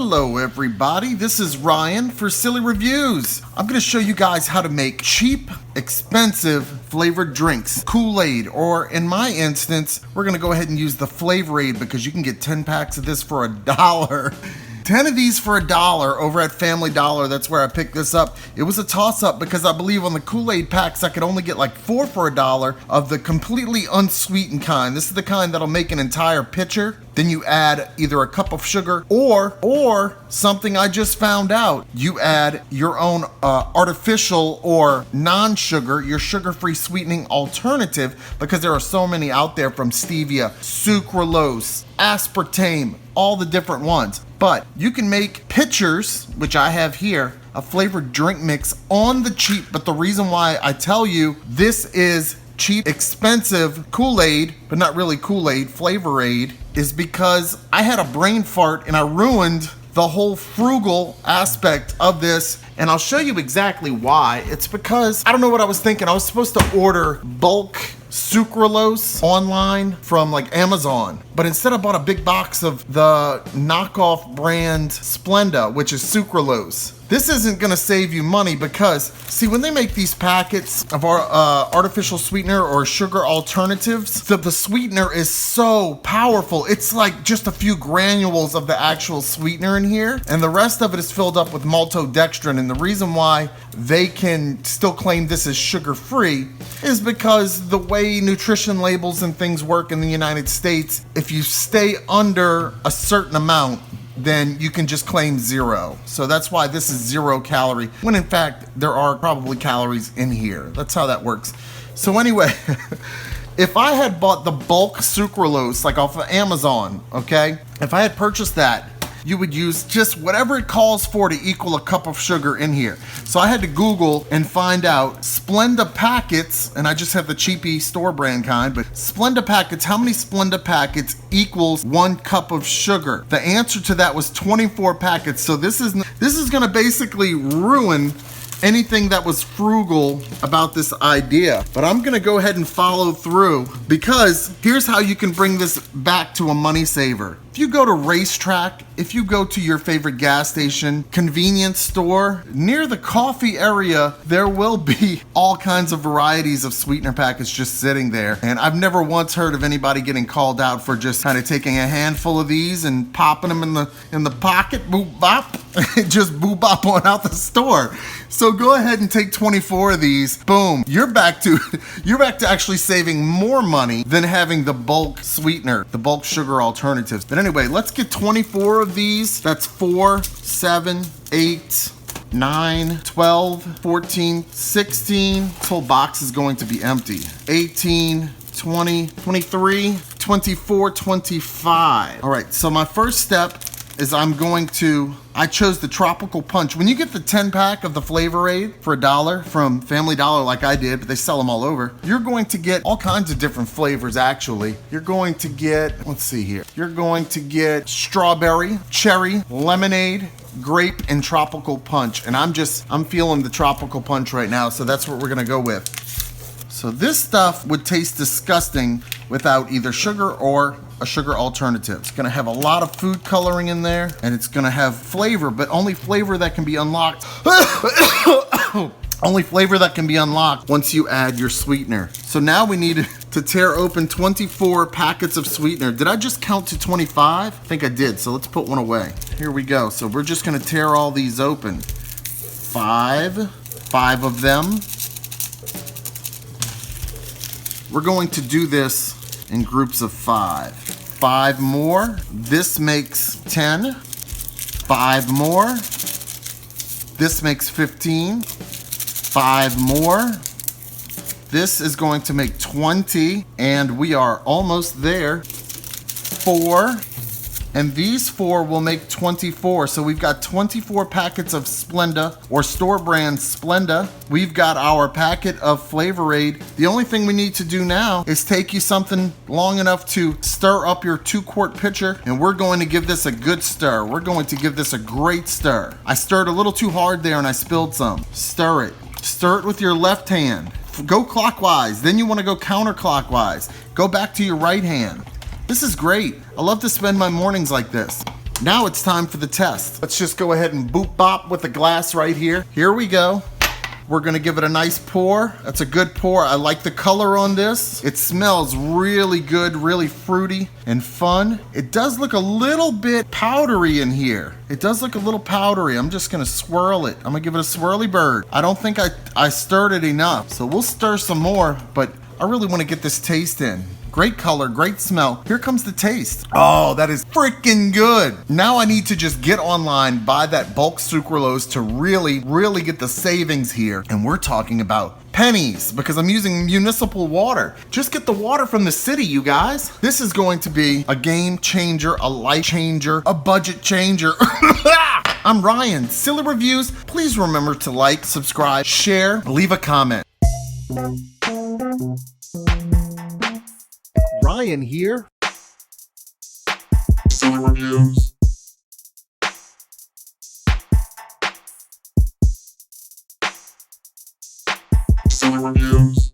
Hello everybody, this is Ryan for Silly Reviews. I'm going to show you guys how to make cheap, expensive flavored drinks. Kool-Aid, or in my instance, we're going to go ahead and use the Flavor-Aid because you can get 10 packs of this for $1. 10 of these for $1 over at Family Dollar. That's where I picked this up. It was a toss-up because I believe on the Kool-Aid packs I could only get like 4 for $1 of the completely unsweetened kind. This is the kind that'll make an entire pitcher. Then you add either a cup of sugar or something I just found out. You add your own artificial or non-sugar, your sugar-free sweetening alternative, because there are so many out there, from stevia, sucralose, aspartame, all the different ones. But you can make pitchers, which I have here, a flavored drink mix on the cheap. But the reason why I tell you this is cheap, expensive Kool-Aid, but not really Kool-Aid, Flavor-Aid, is because I had a brain fart and I ruined the whole frugal aspect of this. And I'll show you exactly why. It's because, I don't know what I was thinking. I was supposed to order bulk sucralose online from like Amazon, but instead I bought a big box of the knockoff brand Splenda, which is sucralose. This isn't gonna save you money because, see, when they make these packets of our artificial sweetener or sugar alternatives, the sweetener is so powerful. It's like just a few granules of the actual sweetener in here, and the rest of it is filled up with maltodextrin. And the reason why they can still claim this is sugar-free is because the way nutrition labels and things work in the United States, if you stay under a certain amount, then you can just claim 0. So that's why this is 0 calorie, when in fact there are probably calories in here. That's how that works. So anyway, if I had bought the bulk sucralose like off of Amazon, okay, if I had purchased that, you would use just whatever it calls for to equal a cup of sugar in here. So I had to Google and find out Splenda packets, and I just have the cheapy store brand kind, but Splenda packets, how many Splenda packets equals 1 cup of sugar? The answer to that was 24 packets. So this is gonna basically ruin anything that was frugal about this idea. But I'm gonna go ahead and follow through, because here's how you can bring this back to a money saver. If you go to Racetrack, if you go to your favorite gas station, convenience store, near the coffee area, there will be all kinds of varieties of sweetener packets just sitting there. And I've never once heard of anybody getting called out for just kind of taking a handful of these and popping them in the pocket, boop bop, just boop bop on out the store. So go ahead and take 24 of these. Boom. You're back to actually saving more money than having the bulk sweetener, the bulk sugar alternatives. But anyway, let's get 24 of these. That's 4, 7, 8, 9, 12, 14, 16. This whole box is going to be empty. 18, 20, 23, 24, 25. All right, so my first step is I chose the Tropical Punch. When you get the 10 pack of the Flavor-Aid for $1 from Family Dollar like I did, but they sell them all over, you're going to get all kinds of different flavors actually. You're going to get, let's see here, you're going to get strawberry, cherry, lemonade, grape, and Tropical Punch. And I'm feeling the Tropical Punch right now, so that's what we're gonna go with. So this stuff would taste disgusting without either sugar or a sugar alternative. It's gonna have a lot of food coloring in there, and it's gonna have flavor, but only flavor that can be unlocked. Only flavor that can be unlocked once you add your sweetener. So now we need to tear open 24 packets of sweetener. Did I just count to 25? I think I did, so let's put one away. Here we go. So we're just gonna tear all these open. 5 of them. We're going to do this in groups of 5. 5 more. This makes 10. 5 more. This makes 15. 5 more. This is going to make 20, and we are almost there. 4. And these 4 will make 24. So we've got 24 packets of Splenda, or store brand Splenda. We've got our packet of Flavor-Aid. The only thing we need to do now is take you something long enough to stir up your 2-quart pitcher, and we're going to give this a good stir. We're going to give this a great stir. I stirred a little too hard there and I spilled some. Stir it. Stir it with your left hand. Go clockwise, then you want to go counterclockwise. Go back to your right hand. This is great. I love to spend my mornings like this. Now it's time for the test. Let's just go ahead and boop bop with the glass right here. Here we go. We're gonna give it a nice pour. That's a good pour. I like the color on this. It smells really good, really fruity and fun. It does look a little bit powdery in here. It does look a little powdery. I'm just gonna swirl it. I'm gonna give it a swirly bird. I don't think I stirred it enough, so we'll stir some more, but I really wanna get this taste in. Great color, great smell. Here comes the taste. Oh, that is freaking good. Now I need to just get online, buy that bulk sucralose to really get the savings here. And we're talking about pennies because I'm using municipal water. Just get the water from the city, you guys. This is going to be a game changer, a life changer, a budget changer. I'm Ryan, Silly Reviews. Please remember to like, subscribe, share, leave a comment. Ryan here. Silly Reviews. Silly Reviews.